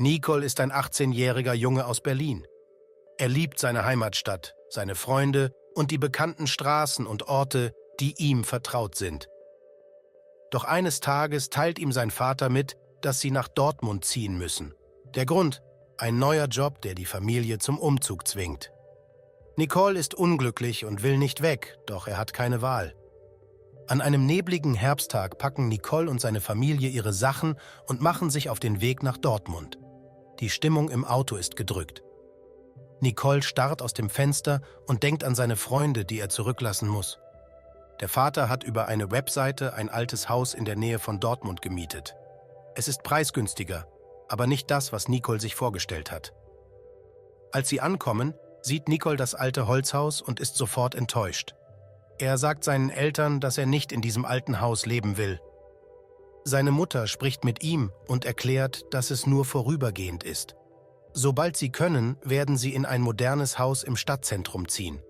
Nicol ist ein 18-jähriger Junge aus Berlin. Er liebt seine Heimatstadt, seine Freunde und die bekannten Straßen und Orte, die ihm vertraut sind. Doch eines Tages teilt ihm sein Vater mit, dass sie nach Dortmund ziehen müssen. Der Grund: ein neuer Job, der die Familie zum Umzug zwingt. Nicol ist unglücklich und will nicht weg, doch er hat keine Wahl. An einem nebligen Herbsttag packen Nicol und seine Familie ihre Sachen und machen sich auf den Weg nach Dortmund. Die Stimmung im Auto ist gedrückt. Nicol starrt aus dem Fenster und denkt an seine Freunde, die er zurücklassen muss. Der Vater hat über eine Webseite ein altes Haus in der Nähe von Dortmund gemietet. Es ist preisgünstiger, aber nicht das, was Nicol sich vorgestellt hat. Als sie ankommen, sieht Nicol das alte Holzhaus und ist sofort enttäuscht. Er sagt seinen Eltern, dass er nicht in diesem alten Haus leben will. Seine Mutter spricht mit ihm und erklärt, dass es nur vorübergehend ist. Sobald sie können, werden sie in ein modernes Haus im Stadtzentrum ziehen.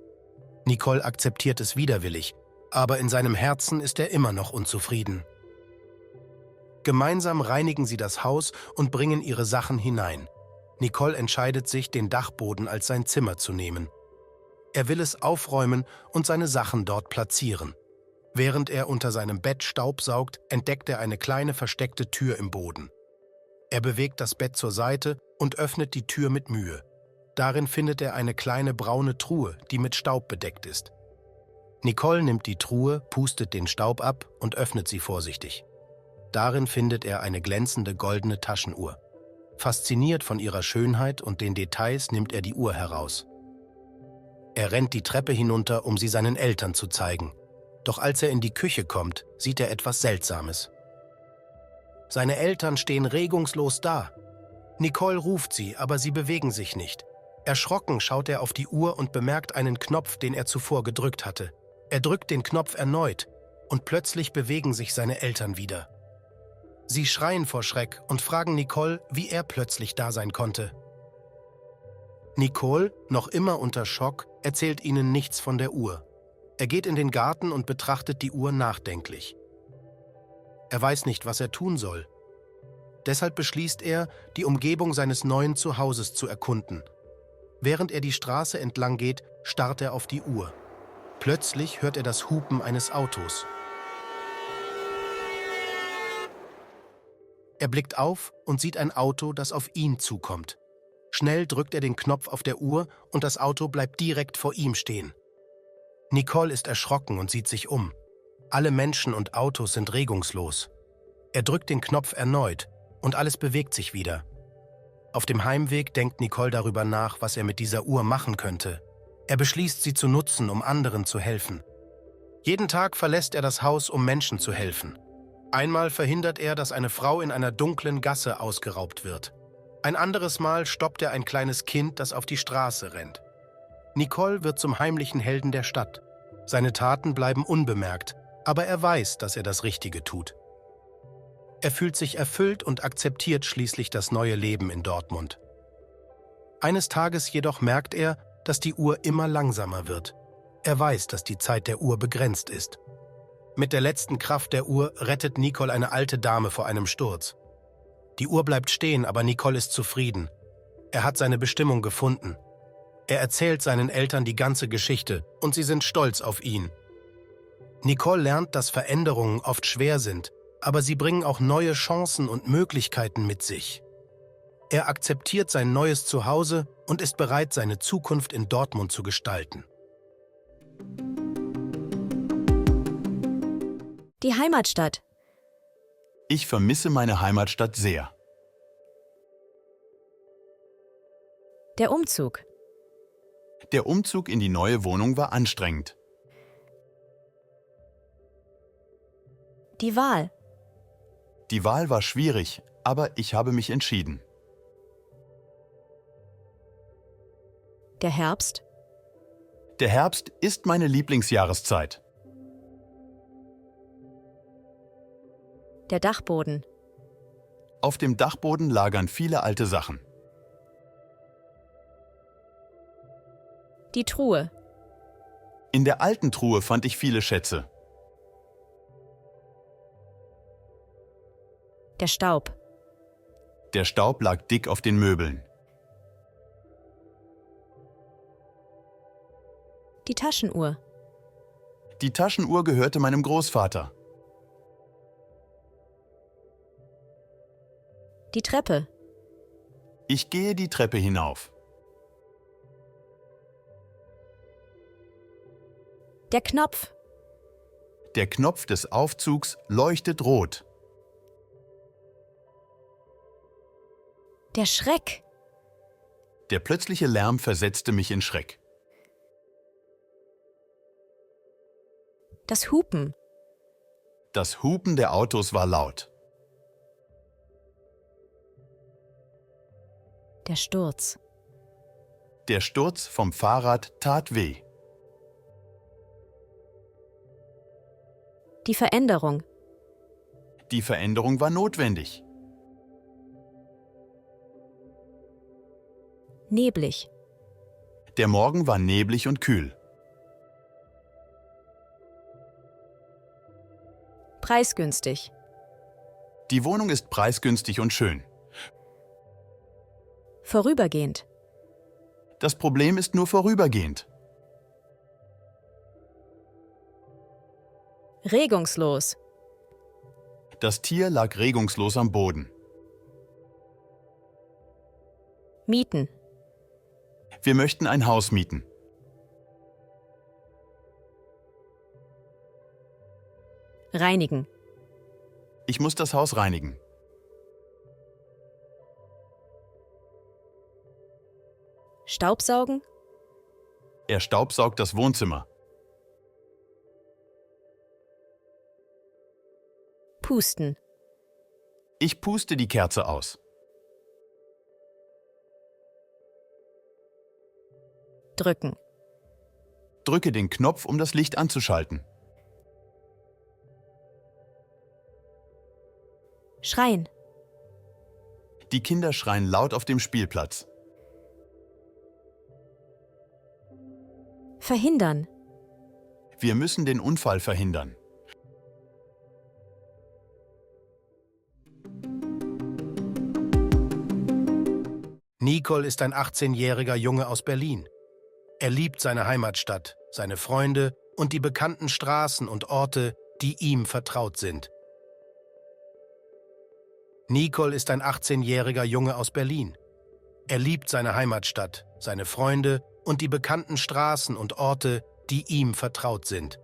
Nicol akzeptiert es widerwillig, aber in seinem Herzen ist er immer noch unzufrieden. Gemeinsam reinigen sie das Haus und bringen ihre Sachen hinein. Nicol entscheidet sich, den Dachboden als sein Zimmer zu nehmen. Er will es aufräumen und seine Sachen dort platzieren. Während er unter seinem Bett Staub saugt, entdeckt er eine kleine versteckte Tür im Boden. Er bewegt das Bett zur Seite und öffnet die Tür mit Mühe. Darin findet er eine kleine braune Truhe, die mit Staub bedeckt ist. Nicol nimmt die Truhe, pustet den Staub ab und öffnet sie vorsichtig. Darin findet er eine glänzende goldene Taschenuhr. Fasziniert von ihrer Schönheit und den Details nimmt er die Uhr heraus. Er rennt die Treppe hinunter, um sie seinen Eltern zu zeigen. Doch als er in die Küche kommt, sieht er etwas Seltsames. Seine Eltern stehen regungslos da. Nicol ruft sie, aber sie bewegen sich nicht. Erschrocken schaut er auf die Uhr und bemerkt einen Knopf, den er zuvor gedrückt hatte. Er drückt den Knopf erneut und plötzlich bewegen sich seine Eltern wieder. Sie schreien vor Schreck und fragen Nicol, wie er plötzlich da sein konnte. Nicol, noch immer unter Schock, erzählt ihnen nichts von der Uhr. Er geht in den Garten und betrachtet die Uhr nachdenklich. Er weiß nicht, was er tun soll. Deshalb beschließt er, die Umgebung seines neuen Zuhauses zu erkunden. Während er die Straße entlang geht, starrt er auf die Uhr. Plötzlich hört er das Hupen eines Autos. Er blickt auf und sieht ein Auto, das auf ihn zukommt. Schnell drückt er den Knopf auf der Uhr und das Auto bleibt direkt vor ihm stehen. Nicol ist erschrocken und sieht sich um. Alle Menschen und Autos sind regungslos. Er drückt den Knopf erneut und alles bewegt sich wieder. Auf dem Heimweg denkt Nicol darüber nach, was er mit dieser Uhr machen könnte. Er beschließt, sie zu nutzen, um anderen zu helfen. Jeden Tag verlässt er das Haus, um Menschen zu helfen. Einmal verhindert er, dass eine Frau in einer dunklen Gasse ausgeraubt wird. Ein anderes Mal stoppt er ein kleines Kind, das auf die Straße rennt. Nicol wird zum heimlichen Helden der Stadt. Seine Taten bleiben unbemerkt, aber er weiß, dass er das Richtige tut. Er fühlt sich erfüllt und akzeptiert schließlich das neue Leben in Dortmund. Eines Tages jedoch merkt er, dass die Uhr immer langsamer wird. Er weiß, dass die Zeit der Uhr begrenzt ist. Mit der letzten Kraft der Uhr rettet Nicol eine alte Dame vor einem Sturz. Die Uhr bleibt stehen, aber Nicol ist zufrieden. Er hat seine Bestimmung gefunden. Er erzählt seinen Eltern die ganze Geschichte und sie sind stolz auf ihn. Nicol lernt, dass Veränderungen oft schwer sind, aber sie bringen auch neue Chancen und Möglichkeiten mit sich. Er akzeptiert sein neues Zuhause und ist bereit, seine Zukunft in Dortmund zu gestalten. Die Heimatstadt. Ich vermisse meine Heimatstadt sehr. Der Umzug. Der Umzug in die neue Wohnung war anstrengend. Die Wahl. Die Wahl war schwierig, aber ich habe mich entschieden. Der Herbst. Der Herbst ist meine Lieblingsjahreszeit. Der Dachboden. Auf dem Dachboden lagern viele alte Sachen. Die Truhe. In der alten Truhe fand ich viele Schätze. Der Staub. Der Staub lag dick auf den Möbeln. Die Taschenuhr. Die Taschenuhr gehörte meinem Großvater. Die Treppe. Ich gehe die Treppe hinauf. Der Knopf. Der Knopf des Aufzugs leuchtet rot. Der Schreck. Der plötzliche Lärm versetzte mich in Schreck. Das Hupen. Das Hupen der Autos war laut. Der Sturz. Der Sturz vom Fahrrad tat weh. Die Veränderung. Die Veränderung war notwendig. Neblig. Der Morgen war neblig und kühl. Preisgünstig. Die Wohnung ist preisgünstig und schön. Vorübergehend. Das Problem ist nur vorübergehend. Regungslos. Das Tier lag regungslos am Boden. Mieten. Wir möchten ein Haus mieten. Reinigen. Ich muss das Haus reinigen. Staubsaugen. Er staubsaugt das Wohnzimmer. Pusten. Ich puste die Kerze aus. Drücken. Drücke den Knopf, um das Licht anzuschalten. Schreien. Die Kinder schreien laut auf dem Spielplatz. Verhindern. Wir müssen den Unfall verhindern. Nicole ist ein 18-jähriger Junge aus Berlin. Er liebt seine Heimatstadt, seine Freunde und die bekannten Straßen und Orte, die ihm vertraut sind. Nicole ist ein 18-jähriger Junge aus Berlin. Er liebt seine Heimatstadt, seine Freunde und die bekannten Straßen und Orte, die ihm vertraut sind.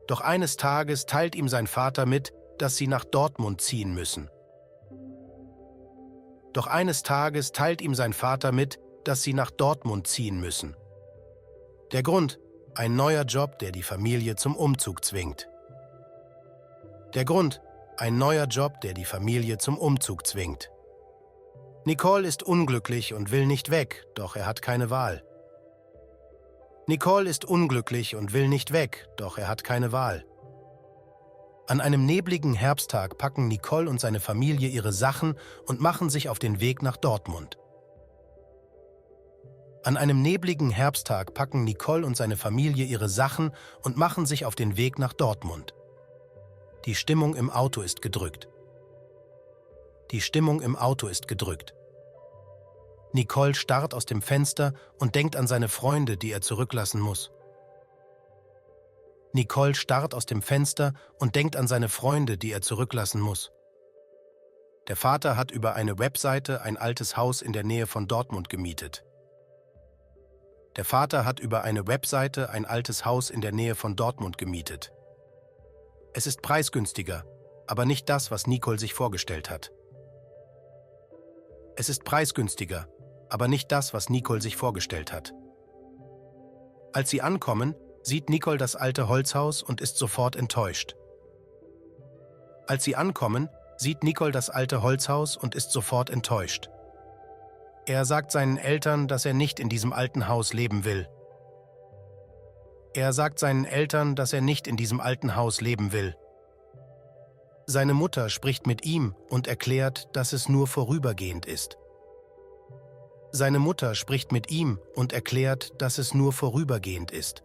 Doch eines Tages teilt ihm sein Vater mit, dass sie nach Dortmund ziehen müssen. Doch eines Tages teilt ihm sein Vater mit, dass sie nach Dortmund ziehen müssen. Der Grund: ein neuer Job, der die Familie zum Umzug zwingt. Der Grund: ein neuer Job, der die Familie zum Umzug zwingt. Nicole ist unglücklich und will nicht weg, doch er hat keine Wahl. Nicole ist unglücklich und will nicht weg, doch er hat keine Wahl. An einem nebligen Herbsttag packen Nicole und seine Familie ihre Sachen und machen sich auf den Weg nach Dortmund. An einem nebligen Herbsttag packen Nicole und seine Familie ihre Sachen und machen sich auf den Weg nach Dortmund. Die Stimmung im Auto ist gedrückt. Die Stimmung im Auto ist gedrückt. Nicole starrt aus dem Fenster und denkt an seine Freunde, die er zurücklassen muss. Nicole starrt aus dem Fenster und denkt an seine Freunde, die er zurücklassen muss. Der Vater hat über eine Webseite ein altes Haus in der Nähe von Dortmund gemietet. Der Vater hat über eine Webseite ein altes Haus in der Nähe von Dortmund gemietet. Es ist preisgünstiger, aber nicht das, was Nicole sich vorgestellt hat. Es ist preisgünstiger, aber nicht das, was Nicole sich vorgestellt hat. Als sie ankommen, sieht Nicole das alte Holzhaus und ist sofort enttäuscht. Als sie ankommen, sieht Nicole das alte Holzhaus und ist sofort enttäuscht. Er sagt seinen Eltern, dass er nicht in diesem alten Haus leben will. Er sagt seinen Eltern, dass er nicht in diesem alten Haus leben will. Seine Mutter spricht mit ihm und erklärt, dass es nur vorübergehend ist. Seine Mutter spricht mit ihm und erklärt, dass es nur vorübergehend ist.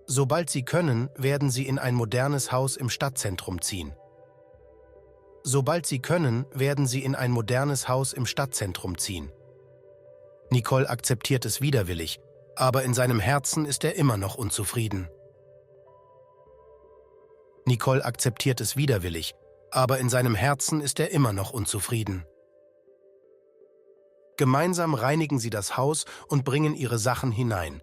Sobald sie können, werden sie in ein modernes Haus im Stadtzentrum ziehen. Sobald sie können, werden sie in ein modernes Haus im Stadtzentrum ziehen. Nicole akzeptiert es widerwillig, aber in seinem Herzen ist er immer noch unzufrieden. Nicole akzeptiert es widerwillig, aber in seinem Herzen ist er immer noch unzufrieden. Gemeinsam reinigen sie das Haus und bringen ihre Sachen hinein.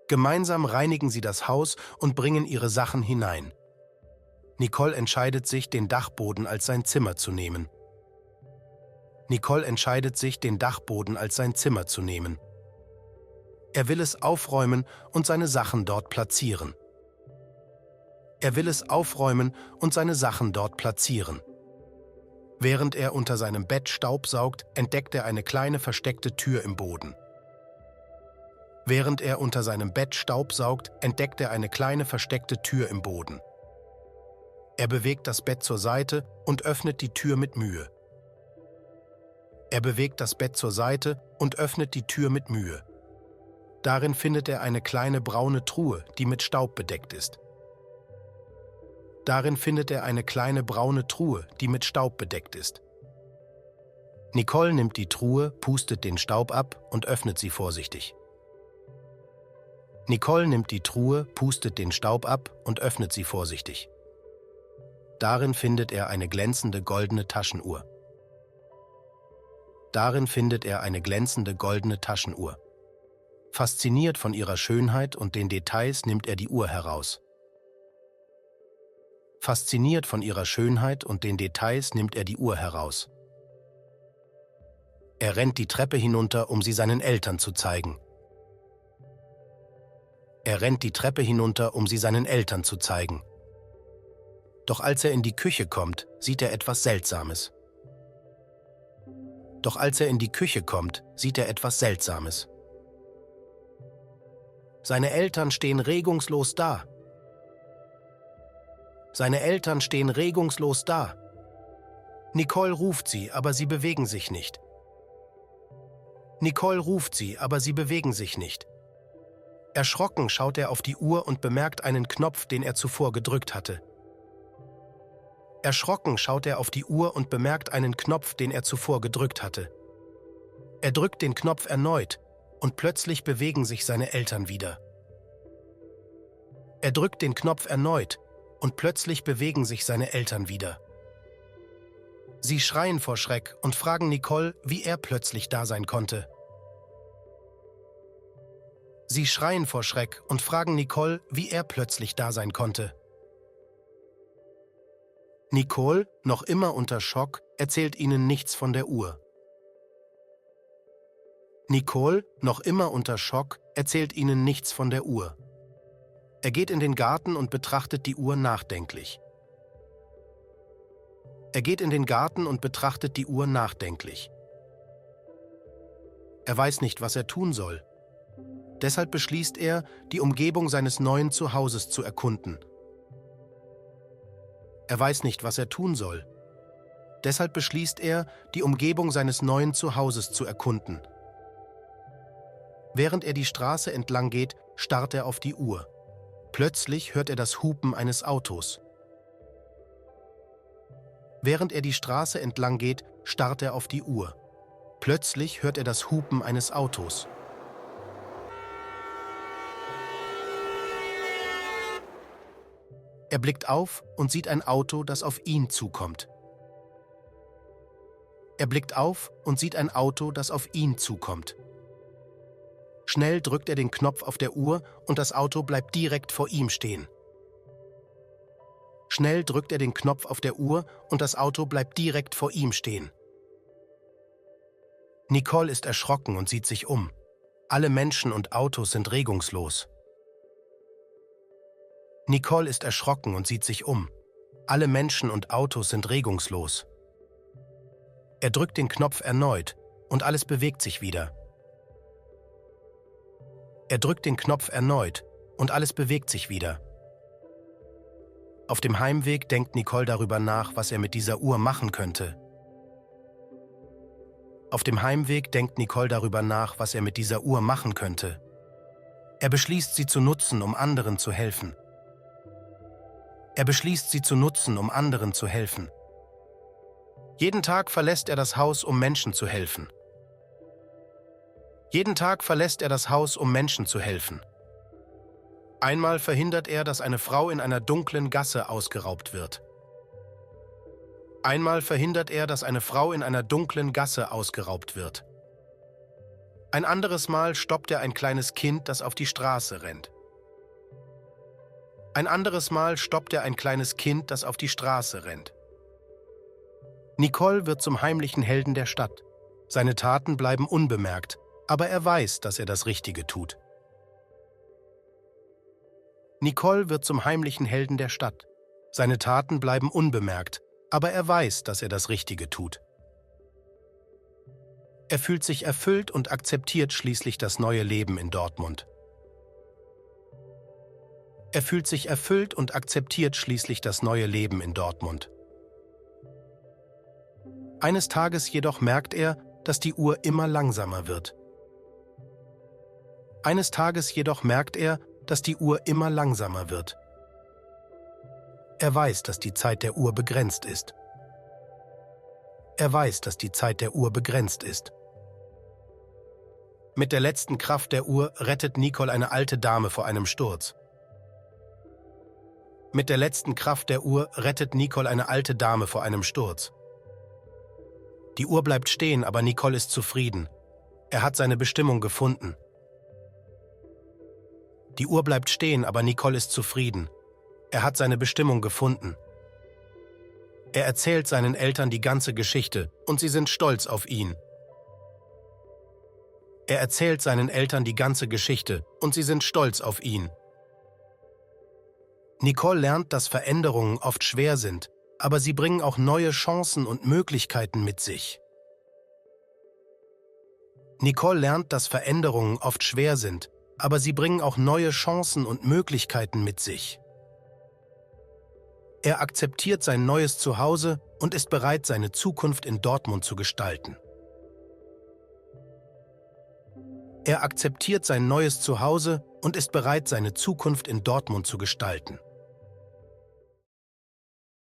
Gemeinsam reinigen sie das Haus und bringen ihre Sachen hinein. Nicole entscheidet sich, den Dachboden als sein Zimmer zu nehmen. Nicole entscheidet sich, den Dachboden als sein Zimmer zu nehmen. Er will es aufräumen und seine Sachen dort platzieren. Er will es aufräumen und seine Sachen dort platzieren. Während er unter seinem Bett Staub saugt, entdeckt er eine kleine versteckte Tür im Boden. Während er unter seinem Bett Staub saugt, entdeckt er eine kleine versteckte Tür im Boden. Er bewegt das Bett zur Seite und öffnet die Tür mit Mühe. Er bewegt das Bett zur Seite und öffnet die Tür mit Mühe. Darin findet er eine kleine braune Truhe, die mit Staub bedeckt ist. Darin findet er eine kleine braune Truhe, die mit Staub bedeckt ist. Nicole nimmt die Truhe, pustet den Staub ab und öffnet sie vorsichtig. Nicole nimmt die Truhe, pustet den Staub ab und öffnet sie vorsichtig. Darin findet er eine glänzende goldene Taschenuhr. Darin findet er eine glänzende goldene Taschenuhr. Fasziniert von ihrer Schönheit und den Details nimmt er die Uhr heraus. Fasziniert von ihrer Schönheit und den Details nimmt er die Uhr heraus. Er rennt die Treppe hinunter, um sie seinen Eltern zu zeigen. Er rennt die Treppe hinunter, um sie seinen Eltern zu zeigen. Doch als er in die Küche kommt, sieht er etwas Seltsames. Doch als er in die Küche kommt, sieht er etwas Seltsames. Seine Eltern stehen regungslos da. Seine Eltern stehen regungslos da. Nicole ruft sie, aber sie bewegen sich nicht. Nicole ruft sie, aber sie bewegen sich nicht. Erschrocken schaut er auf die Uhr und bemerkt einen Knopf, den er zuvor gedrückt hatte. Erschrocken schaut er auf die Uhr und bemerkt einen Knopf, den er zuvor gedrückt hatte. Er drückt den Knopf erneut und plötzlich bewegen sich seine Eltern wieder. Er drückt den Knopf erneut und plötzlich bewegen sich seine Eltern wieder. Sie schreien vor Schreck und fragen Nicole, wie er plötzlich da sein konnte. Sie schreien vor Schreck und fragen Nicole, wie er plötzlich da sein konnte. Nicole, noch immer unter Schock, erzählt ihnen nichts von der Uhr. Nicole, noch immer unter Schock, erzählt ihnen nichts von der Uhr. Er geht in den Garten und betrachtet die Uhr nachdenklich. Er geht in den Garten und betrachtet die Uhr nachdenklich. Er weiß nicht, was er tun soll. Deshalb beschließt er, die Umgebung seines neuen Zuhauses zu erkunden. Er weiß nicht, was er tun soll. Deshalb beschließt er, die Umgebung seines neuen Zuhauses zu erkunden. Während er die Straße entlang geht, starrt er auf die Uhr. Plötzlich hört er das Hupen eines Autos. Während er die Straße entlang geht, starrt er auf die Uhr. Plötzlich hört er das Hupen eines Autos. Er blickt auf und sieht ein Auto, das auf ihn zukommt. Er blickt auf und sieht ein Auto, das auf ihn zukommt. Schnell drückt er den Knopf auf der Uhr und das Auto bleibt direkt vor ihm stehen. Schnell drückt er den Knopf auf der Uhr und das Auto bleibt direkt vor ihm stehen. Nicole ist erschrocken und sieht sich um. Alle Menschen und Autos sind regungslos. Nicole ist erschrocken und sieht sich um. Alle Menschen und Autos sind regungslos. Er drückt den Knopf erneut und alles bewegt sich wieder. Er drückt den Knopf erneut und alles bewegt sich wieder. Auf dem Heimweg denkt Nicole darüber nach, was er mit dieser Uhr machen könnte. Auf dem Heimweg denkt Nicole darüber nach, was er mit dieser Uhr machen könnte. Er beschließt, sie zu nutzen, um anderen zu helfen. Er beschließt, sie zu nutzen, um anderen zu helfen. Jeden Tag verlässt er das Haus, um Menschen zu helfen. Jeden Tag verlässt er das Haus, um Menschen zu helfen. Einmal verhindert er, dass eine Frau in einer dunklen Gasse ausgeraubt wird. Einmal verhindert er, dass eine Frau in einer dunklen Gasse ausgeraubt wird. Ein anderes Mal stoppt er ein kleines Kind, das auf die Straße rennt. Ein anderes Mal stoppt er ein kleines Kind, das auf die Straße rennt. Nicole wird zum heimlichen Helden der Stadt. Seine Taten bleiben unbemerkt, aber er weiß, dass er das Richtige tut. Nicole wird zum heimlichen Helden der Stadt. Seine Taten bleiben unbemerkt, aber er weiß, dass er das Richtige tut. Er fühlt sich erfüllt und akzeptiert schließlich das neue Leben in Dortmund. Er fühlt sich erfüllt und akzeptiert schließlich das neue Leben in Dortmund. Eines Tages jedoch merkt er, dass die Uhr immer langsamer wird. Eines Tages jedoch merkt er, dass die Uhr immer langsamer wird. Er weiß, dass die Zeit der Uhr begrenzt ist. Er weiß, dass die Zeit der Uhr begrenzt ist. Mit der letzten Kraft der Uhr rettet Nicole eine alte Dame vor einem Sturz. Mit der letzten Kraft der Uhr rettet Nicole eine alte Dame vor einem Sturz. Die Uhr bleibt stehen, aber Nicole ist zufrieden. Er hat seine Bestimmung gefunden. Die Uhr bleibt stehen, aber Nicole ist zufrieden. Er hat seine Bestimmung gefunden. Er erzählt seinen Eltern die ganze Geschichte und sie sind stolz auf ihn. Er erzählt seinen Eltern die ganze Geschichte und sie sind stolz auf ihn. Nicole lernt, dass Veränderungen oft schwer sind, aber sie bringen auch neue Chancen und Möglichkeiten mit sich. Nicole lernt, dass Veränderungen oft schwer sind, aber sie bringen auch neue Chancen und Möglichkeiten mit sich. Er akzeptiert sein neues Zuhause und ist bereit, seine Zukunft in Dortmund zu gestalten. Er akzeptiert sein neues Zuhause und ist bereit, seine Zukunft in Dortmund zu gestalten.